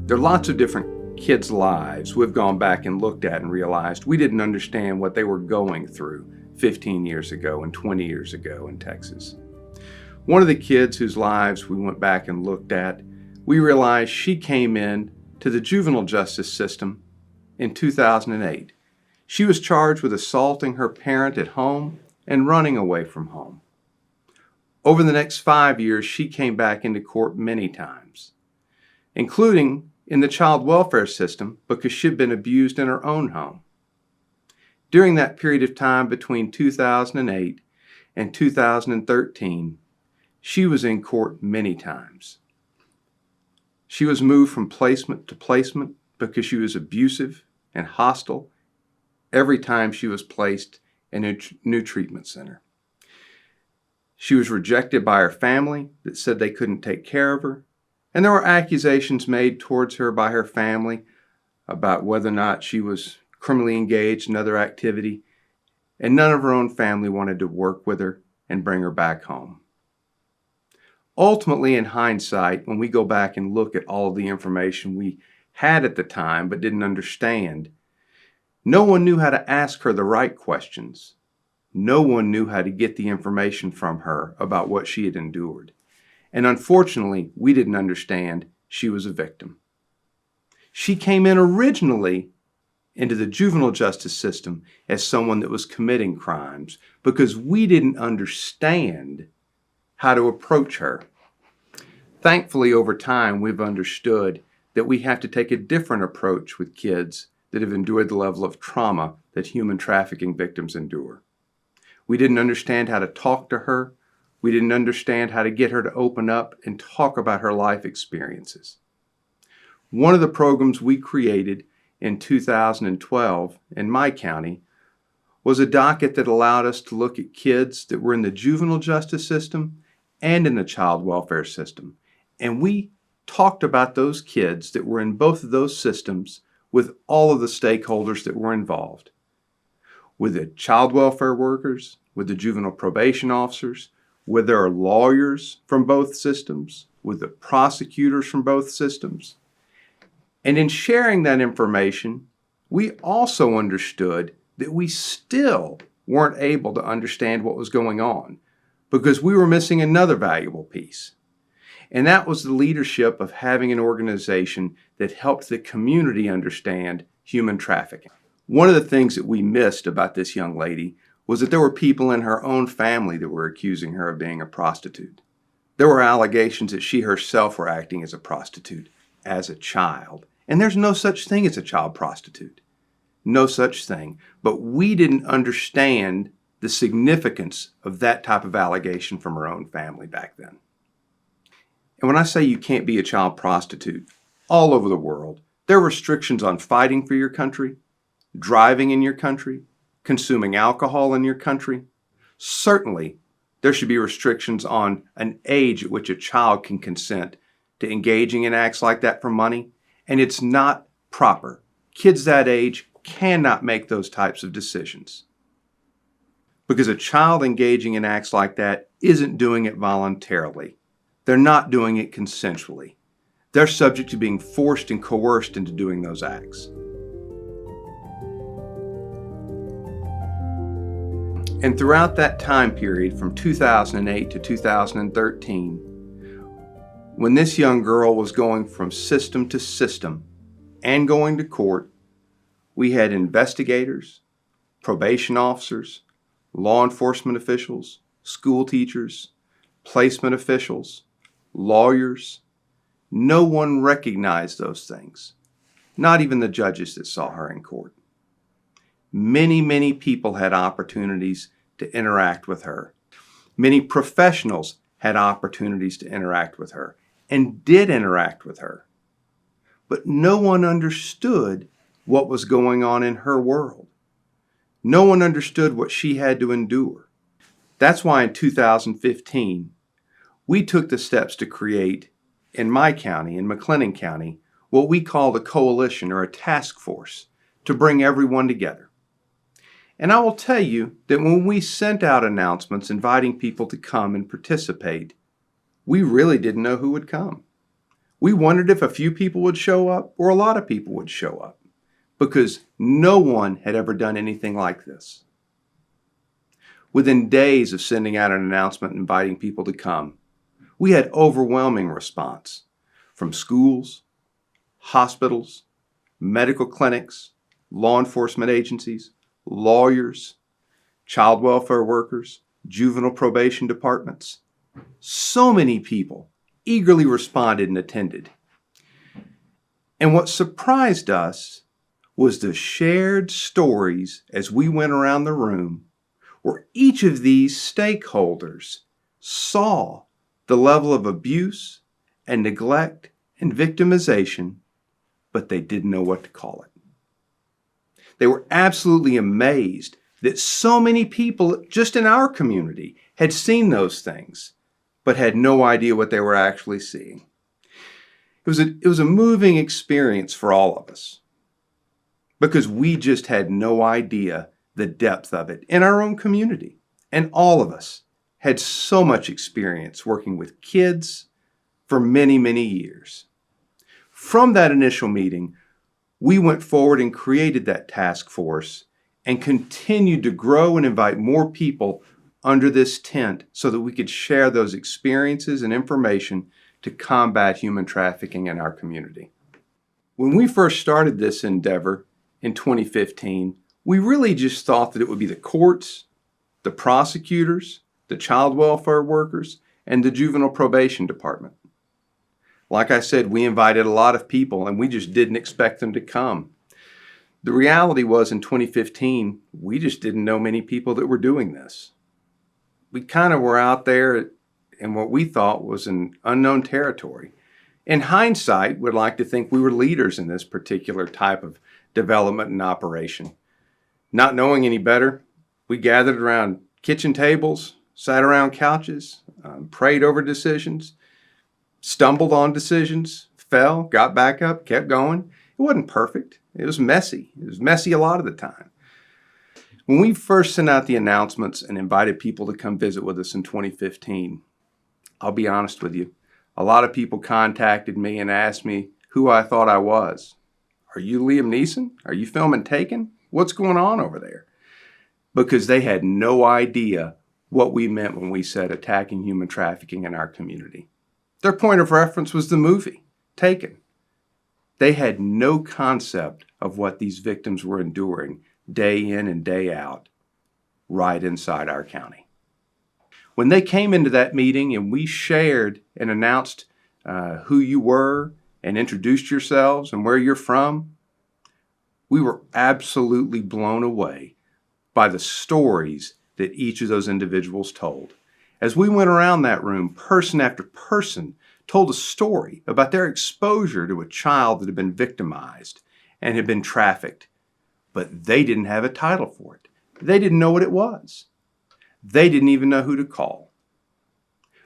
There are lots of different kids' lives we've gone back and looked at and realized we didn't understand what they were going through 15 years ago and 20 years ago in Texas. One of the kids whose lives we went back and looked at, we realized she came in to the juvenile justice system in 2008. She was charged with assaulting her parent at home and running away from home. Over the next 5 years, she came back into court many times, including in the child welfare system because she'd been abused in her own home. During that period of time between 2008 and 2013, she was in court many times. She was moved from placement to placement because she was abusive and hostile every time she was placed in a new treatment center. She was rejected by her family that said they couldn't take care of her, and there were accusations made towards her by her family about whether or not she was criminally engaged in other activity, and none of her own family wanted to work with her and bring her back home. Ultimately, in hindsight, when we go back and look at all of the information we had at the time but didn't understand, no one knew how to ask her the right questions. No one knew how to get the information from her about what she had endured. And unfortunately, we didn't understand she was a victim. She came in originally into the juvenile justice system as someone that was committing crimes because we didn't understand how to approach her. Thankfully, over time, we've understood that we have to take a different approach with kids that have endured the level of trauma that human trafficking victims endure. We didn't understand how to talk to her. We didn't understand how to get her to open up and talk about her life experiences. One of the programs we created in 2012 in my county was a docket that allowed us to look at kids that were in the juvenile justice system and in the child welfare system. And we talked about those kids that were in both of those systems with all of the stakeholders that were involved, with the child welfare workers, with the juvenile probation officers, with their lawyers from both systems, with the prosecutors from both systems. And in sharing that information, we also understood that we still weren't able to understand what was going on because we were missing another valuable piece. And that was the leadership of having an organization that helped the community understand human trafficking. One of the things that we missed about this young lady was that there were people in her own family that were accusing her of being a prostitute. There were allegations that she herself were acting as a prostitute as a child. And there's no such thing as a child prostitute. No such thing. But we didn't understand the significance of that type of allegation from her own family back then. And when I say you can't be a child prostitute, all over the world, there are restrictions on fighting for your country, driving in your country, consuming alcohol in your country. Certainly, there should be restrictions on an age at which a child can consent to engaging in acts like that for money, and it's not proper. Kids that age cannot make those types of decisions. Because a child engaging in acts like that isn't doing it voluntarily. They're not doing it consensually. They're subject to being forced and coerced into doing those acts. And throughout that time period from 2008 to 2013, when this young girl was going from system to system and going to court, we had investigators, probation officers, law enforcement officials, school teachers, placement officials, lawyers. No one recognized those things, not even the judges that saw her in court. Many, many people had opportunities to interact with her. Many professionals had opportunities to interact with her and did interact with her. But no one understood what was going on in her world. No one understood what she had to endure. That's why in 2015, we took the steps to create, in my county, in McLennan County, what we call a coalition or a task force to bring everyone together. And I will tell you that when we sent out announcements inviting people to come and participate, we really didn't know who would come. We wondered if a few people would show up or a lot of people would show up, because no one had ever done anything like this. Within days of sending out an announcement inviting people to come, we had overwhelming response from schools, hospitals, medical clinics, law enforcement agencies, lawyers, child welfare workers, juvenile probation departments. So many people eagerly responded and attended. And what surprised us was the shared stories as we went around the room, where each of these stakeholders saw the level of abuse and neglect and victimization, but they didn't know what to call it. They were absolutely amazed that so many people just in our community had seen those things, but had no idea what they were actually seeing. It was a moving experience for all of us, because we just had no idea the depth of it in our own community. And all of us had so much experience working with kids for many, many years. From that initial meeting, we went forward and created that task force and continued to grow and invite more people under this tent so that we could share those experiences and information to combat human trafficking in our community. When we first started this endeavor in 2015, we really just thought that it would be the courts, the prosecutors, the child welfare workers, and the juvenile probation department. Like I said, we invited a lot of people and we just didn't expect them to come. The reality was in 2015, we just didn't know many people that were doing this. We kind of were out there in what we thought was an unknown territory. In hindsight, we'd like to think we were leaders in this particular type of development and operation. Not knowing any better, we gathered around kitchen tables, sat around couches, prayed over decisions, stumbled on decisions, fell, got back up, kept going. It wasn't perfect. It was messy. It was messy a lot of the time. When we first sent out the announcements and invited people to come visit with us in 2015, I'll be honest with you, a lot of people contacted me and asked me who I thought I was. Are you Liam Neeson? Are you filming Taken? What's going on over there? Because they had no idea what we meant when we said attacking human trafficking in our community. Their point of reference was the movie, Taken. They had no concept of what these victims were enduring day in and day out right inside our county. When they came into that meeting and we shared and announced who you were and introduced yourselves and where you're from, we were absolutely blown away by the stories that each of those individuals told. As we went around that room, person after person told a story about their exposure to a child that had been victimized and had been trafficked, but they didn't have a title for it. They didn't know what it was. They didn't even know who to call.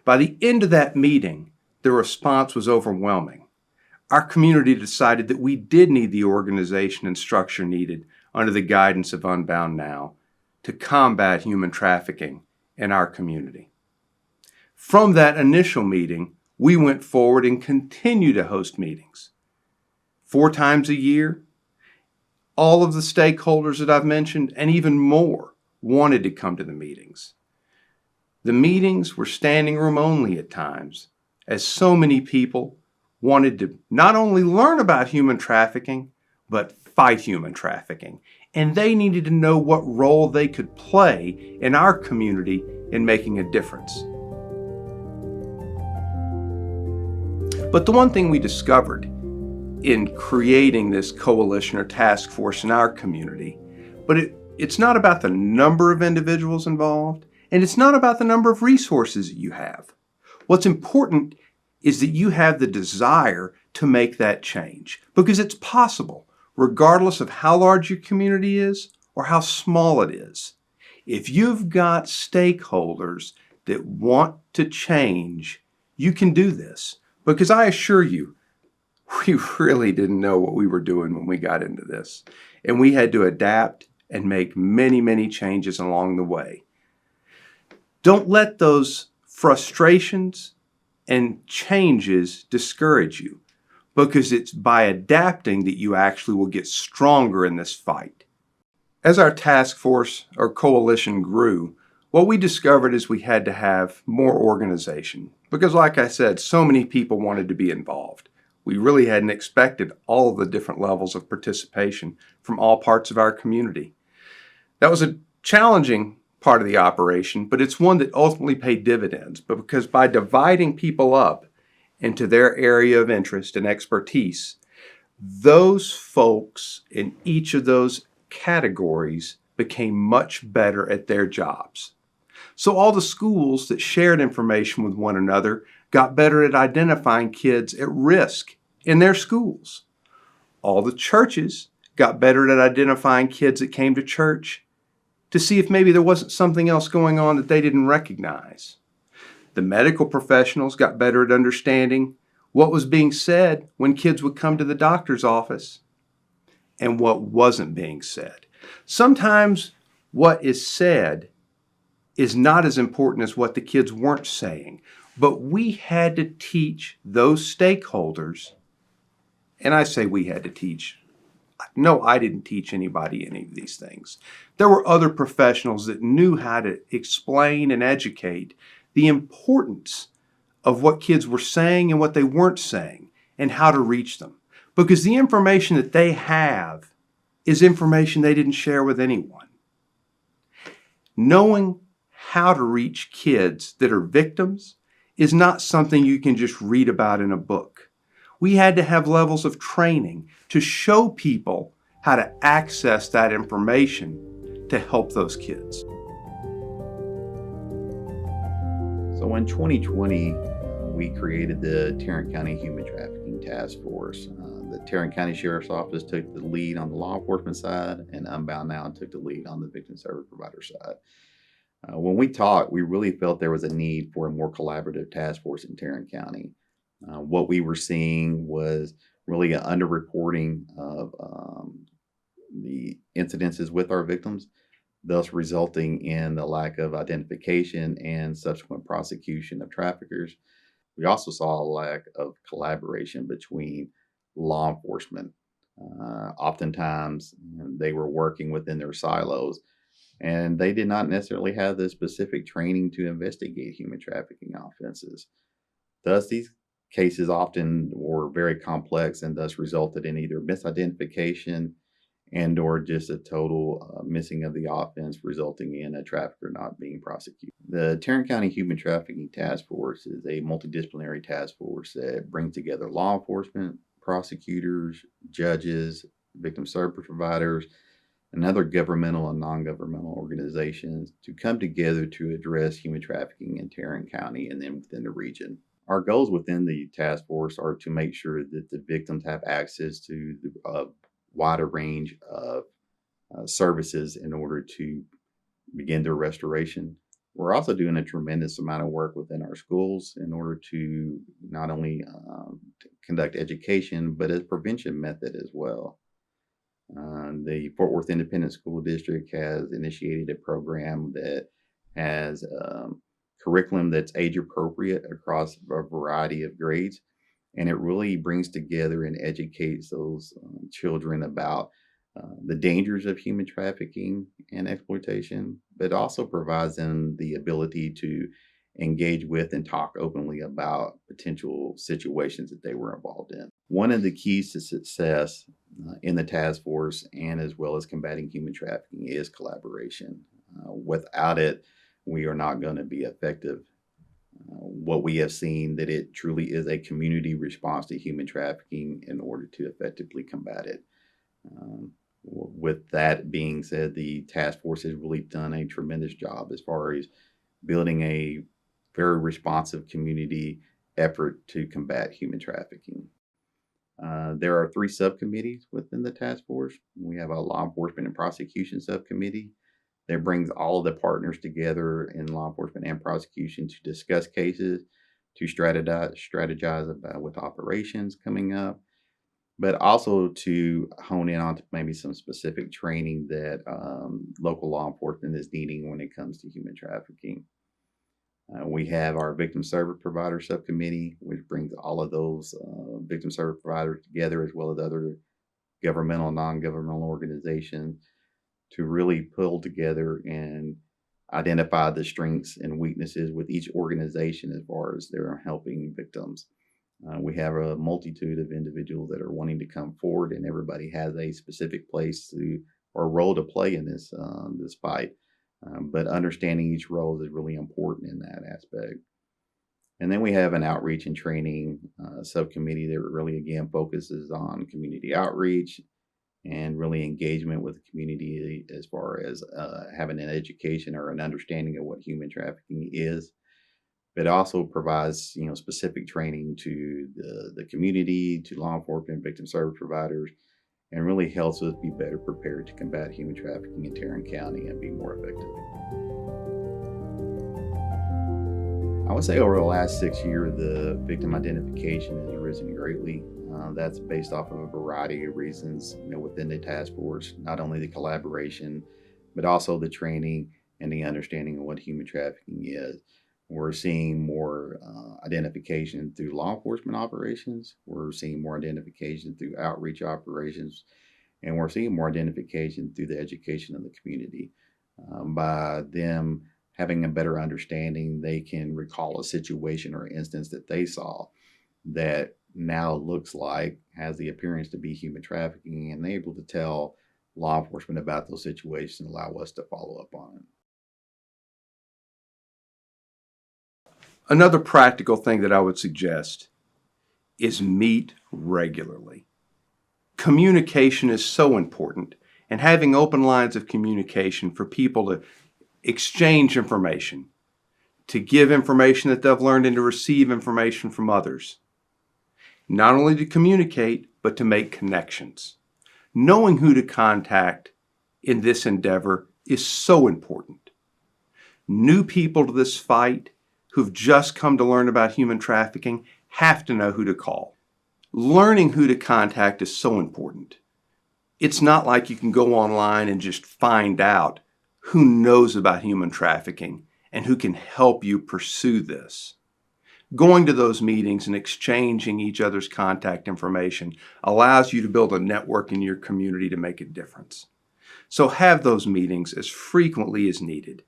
By the end of that meeting, the response was overwhelming. Our community decided that we did need the organization and structure needed under the guidance of Unbound Now to combat human trafficking in our community. From that initial meeting, we went forward and continue to host meetings 4 times a year. All of the stakeholders that I've mentioned and even more wanted to come to the meetings. The meetings were standing room only at times, as so many people wanted to not only learn about human trafficking, but fight human trafficking. And they needed to know what role they could play in our community in making a difference. But the one thing we discovered in creating this coalition or task force in our community, but it's not about the number of individuals involved, and it's not about the number of resources that you have. What's important is that you have the desire to make that change, because it's possible, regardless of how large your community is or how small it is. If you've got stakeholders that want to change, you can do this. Because I assure you, we really didn't know what we were doing when we got into this. And we had to adapt and make many, many changes along the way. Don't let those frustrations and changes discourage you. because it's by adapting that you actually will get stronger in this fight. As our task force or coalition grew, what we discovered is we had to have more organization because, like I said, so many people wanted to be involved. We really hadn't expected all of the different levels of participation from all parts of our community. That was a challenging part of the operation, but it's one that ultimately paid dividends. But because by dividing people up into their area of interest and expertise, those folks in each of those categories became much better at their jobs. So all the schools that shared information with one another got better at identifying kids at risk in their schools. All the churches got better at identifying kids that came to church to see if maybe there wasn't something else going on that they didn't recognize. The medical professionals got better at understanding what was being said when kids would come to the doctor's office and what wasn't being said. Sometimes what is said is not as important as what the kids weren't saying, but we had to teach those stakeholders, and I say we had to teach. No, I didn't teach anybody any of these things. There were other professionals that knew how to explain and educate the importance of what kids were saying and what they weren't saying and how to reach them. Because the information that they have is information they didn't share with anyone. Knowing how to reach kids that are victims is not something you can just read about in a book. We had to have levels of training to show people how to access that information to help those kids. So in 2020, we created the Tarrant County Human Trafficking Task Force. The Tarrant County Sheriff's Office took the lead on the law enforcement side, and Unbound Now took the lead on the victim service provider side. When we talked, we really felt there was a need for a more collaborative task force in Tarrant County. What we were seeing was really an underreporting of the incidences with our victims, thus resulting in the lack of identification and subsequent prosecution of traffickers. We also saw a lack of collaboration between law enforcement. Oftentimes, they were working within their silos, and they did not necessarily have the specific training to investigate human trafficking offenses. Thus, these cases often were very complex and thus resulted in either misidentification and or just a total missing of the offense, resulting in a trafficker not being prosecuted. The Tarrant County Human Trafficking Task Force is a multidisciplinary task force that brings together law enforcement, prosecutors, judges, victim service providers, and other governmental and non-governmental organizations to come together to address human trafficking in Tarrant County and then within the region. Our goals within the task force are to make sure that the victims have access to the wider range of services in order to begin their restoration. We're also doing a tremendous amount of work within our schools in order to not only to conduct education, but as a prevention method as well. The Fort Worth Independent School District has initiated a program that has curriculum that's age appropriate across a variety of grades. And it really brings together and educates those children about the dangers of human trafficking and exploitation, but also provides them the ability to engage with and talk openly about potential situations that they were involved in. One of the keys to success in the task force and as well as combating human trafficking is collaboration. Without it, we are not going to be effective. What we have seen that it truly is a community response to human trafficking in order to effectively combat it. With that being said, the task force has really done a tremendous job as far as building a very responsive community effort to combat human trafficking. There are 3 subcommittees within the task force. We have a law enforcement and prosecution subcommittee that brings all of the partners together in law enforcement and prosecution to discuss cases, to strategize about with operations coming up, but also to hone in on maybe some specific training that local law enforcement is needing when it comes to human trafficking. We have our victim service provider subcommittee, which brings all of those victim service providers together, as well as other governmental and non-governmental organizations, to really pull together and identify the strengths and weaknesses with each organization as far as they're helping victims. We have a multitude of individuals that are wanting to come forward, and everybody has a specific place to or role to play in this fight. But understanding each role is really important in that aspect. And then we have an outreach and training subcommittee that really, again, focuses on community outreach and really engagement with the community as far as having an education or an understanding of what human trafficking is. But also provides, specific training to the community, to law enforcement, victim service providers, and really helps us be better prepared to combat human trafficking in Tarrant County and be more effective. I would say over the last 6 years, the victim identification has risen greatly. That's based off of a variety of reasons, within the task force, not only the collaboration, but also the training and the understanding of what human trafficking is. We're seeing more identification through law enforcement operations. We're seeing more identification through outreach operations, and we're seeing more identification through the education of the community. By them having a better understanding, they can recall a situation or instance that they saw that now looks like has the appearance to be human trafficking, and they're able to tell law enforcement about those situations and allow us to follow up on it. Another practical thing that I would suggest is meet regularly. Communication is so important, and having open lines of communication for people to exchange information, to give information that they've learned, and to receive information from others. Not only to communicate, but to make connections. Knowing who to contact in this endeavor is so important. New people to this fight who've just come to learn about human trafficking have to know who to call. Learning who to contact is so important. It's not like you can go online and just find out who knows about human trafficking and who can help you pursue this. Going to those meetings and exchanging each other's contact information allows you to build a network in your community to make a difference. So have those meetings as frequently as needed.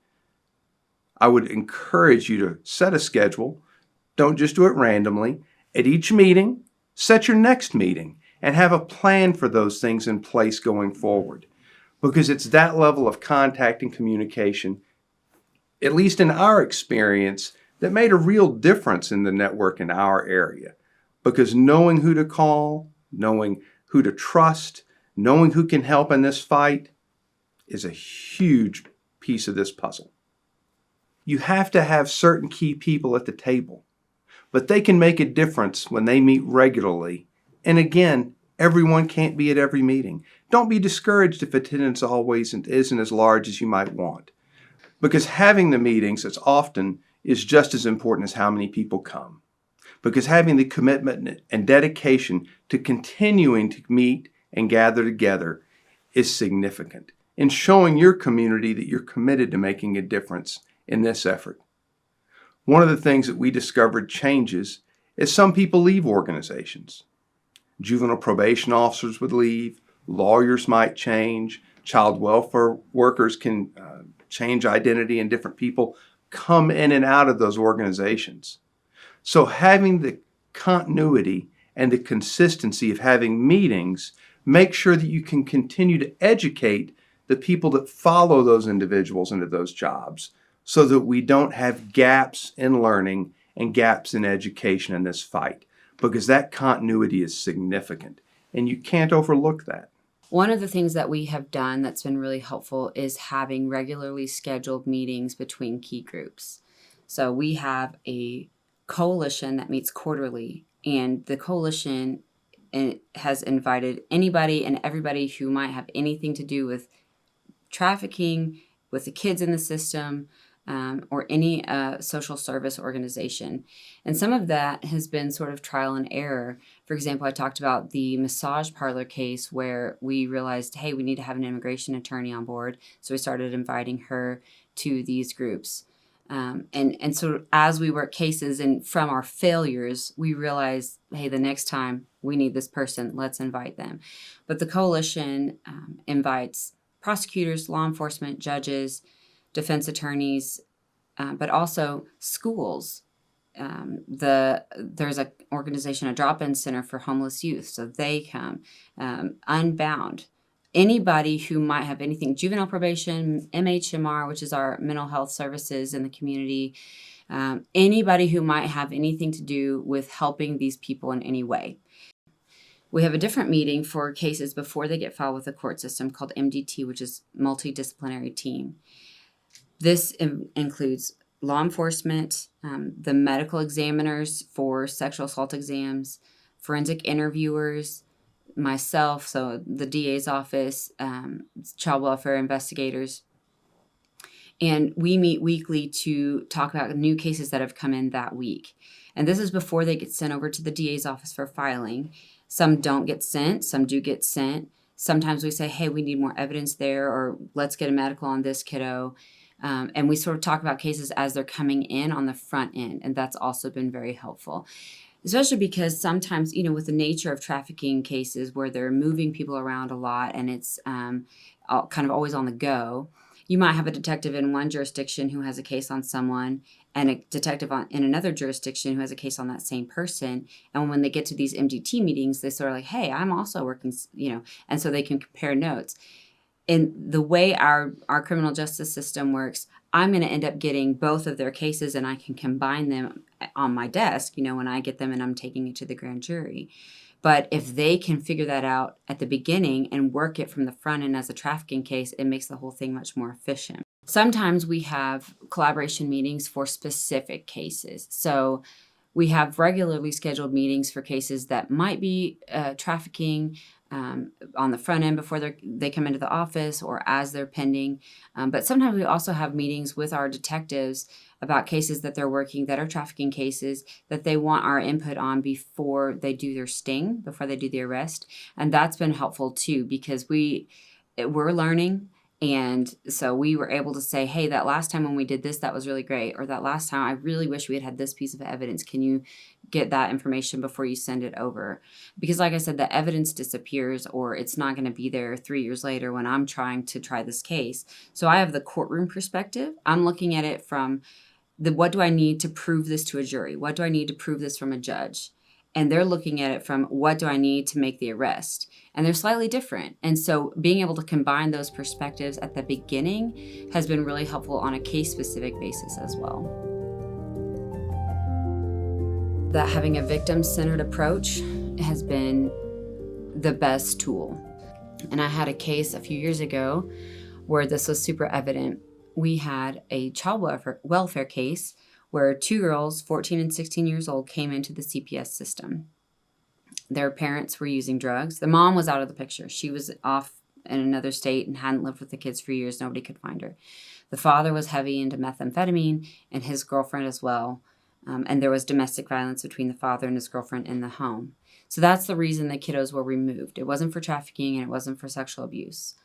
I would encourage you to set a schedule. Don't just do it randomly. At each meeting, set your next meeting and have a plan for those things in place going forward. Because it's that level of contact and communication, at least in our experience, that made a real difference in the network in our area. Because knowing who to call, knowing who to trust, knowing who can help in this fight is a huge piece of this puzzle. You have to have certain key people at the table, but they can make a difference when they meet regularly. And again, everyone can't be at every meeting. Don't be discouraged if attendance always isn't as large as you might want, because having the meetings as often is just as important as how many people come. Because having the commitment and dedication to continuing to meet and gather together is significant in showing your community that you're committed to making a difference in this effort. One of the things that we discovered changes is some people leave organizations. Juvenile probation officers would leave, lawyers might change, child welfare workers can change identity, and different people come in and out of those organizations. So having the continuity and the consistency of having meetings, make sure that you can continue to educate the people that follow those individuals into those jobs so that we don't have gaps in learning and gaps in education in this fight, because that continuity is significant and you can't overlook that. One of the things that we have done that's been really helpful is having regularly scheduled meetings between key groups. So we have a coalition that meets quarterly, and the coalition has invited anybody and everybody who might have anything to do with trafficking, with the kids in the system, or any social service organization. And some of that has been sort of trial and error. For example, I talked about the massage parlor case where we realized, hey, we need to have an immigration attorney on board. So we started inviting her to these groups. And so as we work cases and from our failures, we realize, hey, the next time we need this person, let's invite them. But the coalition invites prosecutors, law enforcement, judges, defense attorneys, but also schools. There's an organization, a drop-in center for homeless youth, so they come. Unbound. Anybody who might have anything, juvenile probation, MHMR, which is our mental health services in the community, anybody who might have anything to do with helping these people in any way. We have a different meeting for cases before they get filed with the court system called MDT, which is multidisciplinary team. This includes law enforcement, the medical examiners for sexual assault exams, forensic interviewers, myself, so the DA's office, child welfare investigators. And we meet weekly to talk about new cases that have come in that week. And this is before they get sent over to the DA's office for filing. Some don't get sent, some do get sent. Sometimes we say, hey, we need more evidence there, or let's get a medical on this kiddo. And we sort of talk about cases as they're coming in on the front end. And that's also been very helpful. Especially because sometimes, with the nature of trafficking cases where they're moving people around a lot and it's kind of always on the go, you might have a detective in one jurisdiction who has a case on someone and a detective in another jurisdiction who has a case on that same person. And when they get to these MDT meetings, they sort of like, hey, I'm also working, and so they can compare notes. In the way our criminal justice system works, I'm going to end up getting both of their cases and I can combine them on my desk, when I get them and I'm taking it to the grand jury. But if they can figure that out at the beginning and work it from the front end as a trafficking case, it makes the whole thing much more efficient. Sometimes we have collaboration meetings for specific cases. So we have regularly scheduled meetings for cases that might be trafficking on the front end before they come into the office or as they're pending. But sometimes we also have meetings with our detectives about cases that they're working that are trafficking cases that they want our input on before they do their sting, before they do the arrest. And that's been helpful too, because we're learning. And so we were able to say, hey, that last time when we did this, that was really great. Or that last time, I really wish we had had this piece of evidence. Can you get that information before you send it over? Because like I said, the evidence disappears or it's not going to be there 3 years later when I'm trying to try this case. So I have the courtroom perspective. I'm looking at it from what do I need to prove this to a jury? What do I need to prove this from a judge? And they're looking at it from what do I need to make the arrest? And they're slightly different. And so being able to combine those perspectives at the beginning has been really helpful on a case-specific basis as well. That having a victim-centered approach has been the best tool. And I had a case a few years ago where this was super evident. We had a child welfare case where 2 girls, 14 and 16 years old, came into the CPS system. Their parents were using drugs. The mom was out of the picture. She was off in another state and hadn't lived with the kids for years. Nobody could find her. The father was heavy into methamphetamine and his girlfriend as well. And there was domestic violence between the father and his girlfriend in the home. So that's the reason the kiddos were removed. It wasn't for trafficking and it wasn't for sexual abuse.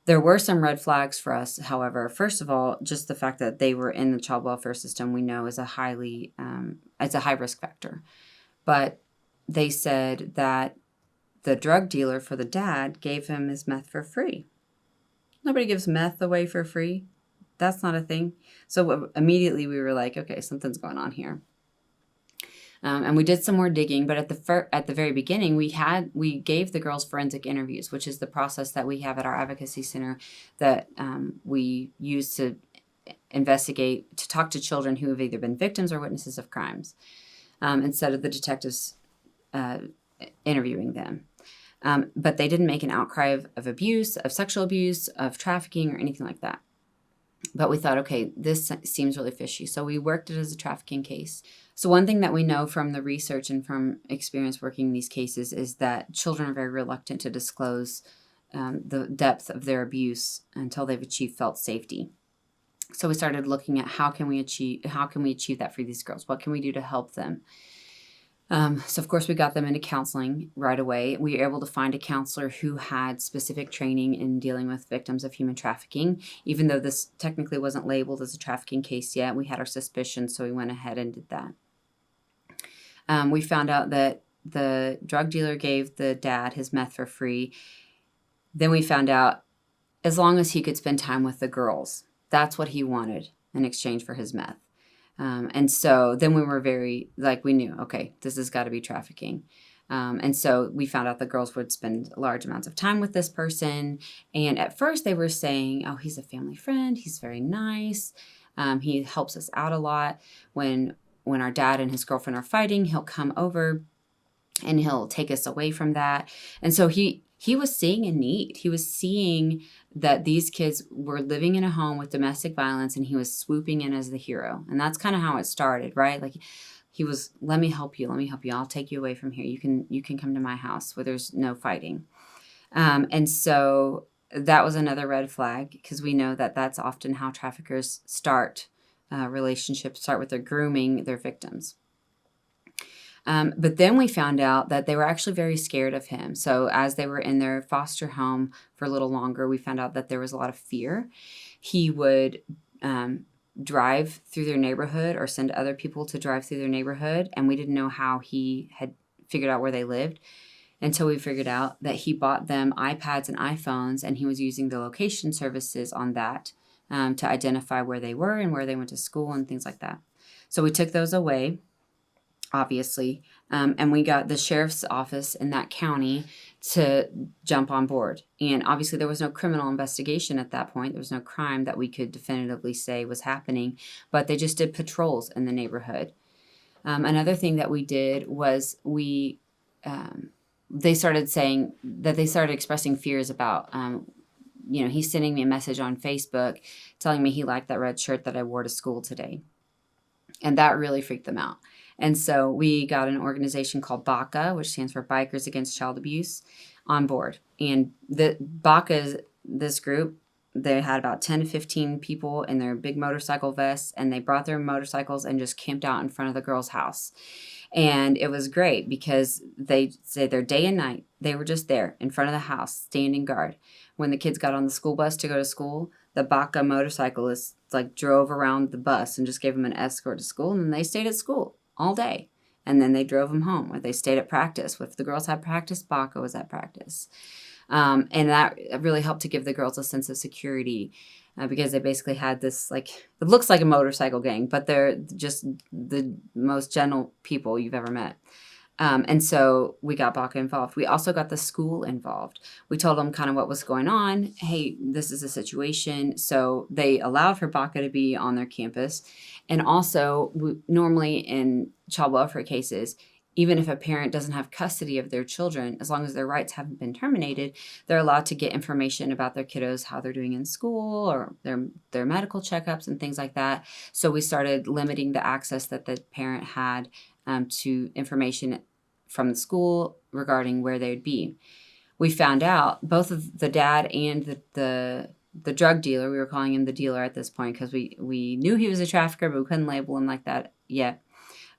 There were some red flags for us, however. First of all, just the fact that they were in the child welfare system we know is it's a high risk factor. But they said that the drug dealer for the dad gave him his meth for free. Nobody gives meth away for free. That's not a thing. So immediately we were like, okay, something's going on here. And we did some more digging, but at the very beginning, we gave the girls forensic interviews, which is the process that we have at our advocacy center that we use to investigate, to talk to children who have either been victims or witnesses of crimes, instead of the detectives interviewing them. But they didn't make an outcry of abuse, of sexual abuse, of trafficking, or anything like that. But we thought, okay, this seems really fishy. So we worked it as a trafficking case. So one thing that we know from the research and from experience working these cases is that children are very reluctant to disclose the depth of their abuse until they've achieved felt safety. So we started looking at how can we achieve that for these girls? What can we do to help them? So, of course, we got them into counseling right away. We were able to find a counselor who had specific training in dealing with victims of human trafficking. Even though this technically wasn't labeled as a trafficking case yet, we had our suspicions, so we went ahead and did that. We found out that the drug dealer gave the dad his meth for free. Then we found out as long as he could spend time with the girls, that's what he wanted in exchange for his meth. And so then we were very, we knew, okay, this has got to be trafficking. And so we found out the girls would spend large amounts of time with this person. And at first they were saying, oh, he's a family friend. He's very nice. He helps us out a lot. When our dad and his girlfriend are fighting, he'll come over and he'll take us away from that. And so he was seeing a need. He was seeing that these kids were living in a home with domestic violence, and he was swooping in as the hero. And that's kind of how it started, right? Like he was, let me help you. I'll take you away from here. You can come to my house where there's no fighting. And so that was another red flag, because we know that that's often how traffickers start relationships, start with their grooming their victims. But then we found out that they were actually very scared of him. So as they were in their foster home for a little longer, we found out that there was a lot of fear. He would drive through their neighborhood or send other people to drive through their neighborhood, and we didn't know how he had figured out where they lived until we figured out that he bought them iPads and iPhones, and he was using the location services on that to identify where they were and where they went to school and things like that. So we took those away, obviously, and we got the sheriff's office in that county to jump on board. And obviously there was no criminal investigation at that point. There was no crime that we could definitively say was happening, but they just did patrols in the neighborhood. Another thing that we did was they started saying that they started expressing fears about, he's sending me a message on Facebook telling me he liked that red shirt that I wore to school today. And that really freaked them out. And so we got an organization called BACA, which stands for Bikers Against Child Abuse, on board. And the BACA, this group, they had about 10 to 15 people in their big motorcycle vests, and they brought their motorcycles and just camped out in front of the girl's house. And it was great because they say their day and night, they were just there in front of the house, standing guard. When the kids got on the school bus to go to school, the BACA motorcyclists drove around the bus and just gave them an escort to school, and then they stayed at school all day. And then they drove them home, or they stayed at practice. If the girls had practice, BACA was at practice. And that really helped to give the girls a sense of security because they basically had this, it looks like a motorcycle gang, but they're just the most gentle people you've ever met. And so we got BACA involved. We also got the school involved. We told them kind of what was going on. Hey, this is a situation. So they allowed for BACA to be on their campus. And also, normally in child welfare cases, even if a parent doesn't have custody of their children, as long as their rights haven't been terminated, they're allowed to get information about their kiddos, how they're doing in school, or their medical checkups and things like that. So we started limiting the access that the parent had to information from the school regarding where they would be. We found out both of the dad and the drug dealer, we were calling him the dealer at this point because we knew he was a trafficker, but we couldn't label him like that yet,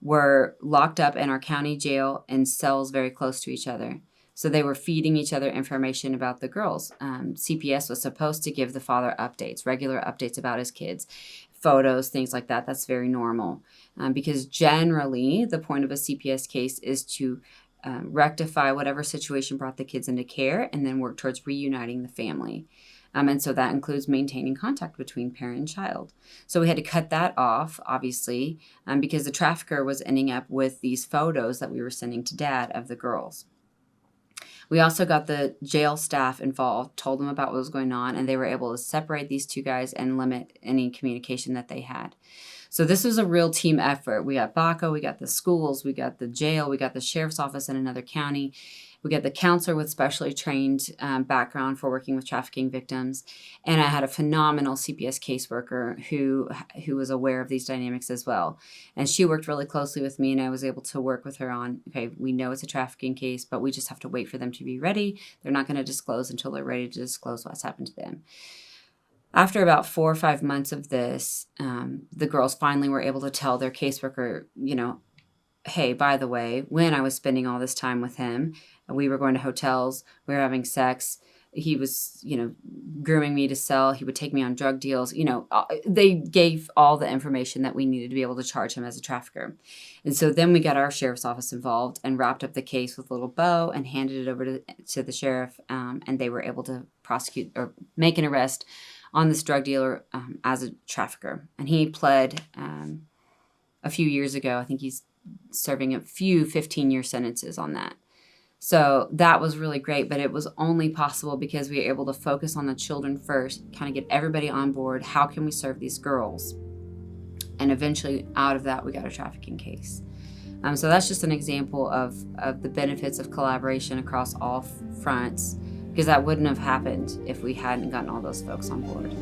were locked up in our county jail in cells very close to each other. So they were feeding each other information about the girls. CPS was supposed to give the father updates, regular updates about his kids, photos, things like that. That's very normal because generally the point of a CPS case is to rectify whatever situation brought the kids into care and then work towards reuniting the family. And so that includes maintaining contact between parent and child. So we had to cut that off, obviously, because the trafficker was ending up with these photos that we were sending to dad of the girls. We also got the jail staff involved, told them about what was going on, and they were able to separate these two guys and limit any communication that they had. So this was a real team effort. We got BACA, we got the schools, we got the jail, we got the sheriff's office in another county. We got the counselor with specially trained background for working with trafficking victims. And I had a phenomenal CPS caseworker who was aware of these dynamics as well. And she worked really closely with me, and I was able to work with her on, okay, we know it's a trafficking case, but we just have to wait for them to be ready. They're not going to disclose until they're ready to disclose what's happened to them. After about 4 or 5 months of this, the girls finally were able to tell their caseworker, hey, by the way, when I was spending all this time with him, we were going to hotels, we were having sex, he was, grooming me to sell, he would take me on drug deals, they gave all the information that we needed to be able to charge him as a trafficker. And so then we got our sheriff's office involved and wrapped up the case with a little bow and handed it over to the sheriff, and they were able to prosecute or make an arrest on this drug dealer as a trafficker. And he pled a few years ago. I think he's serving a few 15-year sentences on that. So that was really great, but it was only possible because we were able to focus on the children first, kind of get everybody on board. How can we serve these girls? And eventually out of that, we got a trafficking case. So that's just an example of the benefits of collaboration across all fronts, because that wouldn't have happened if we hadn't gotten all those folks on board.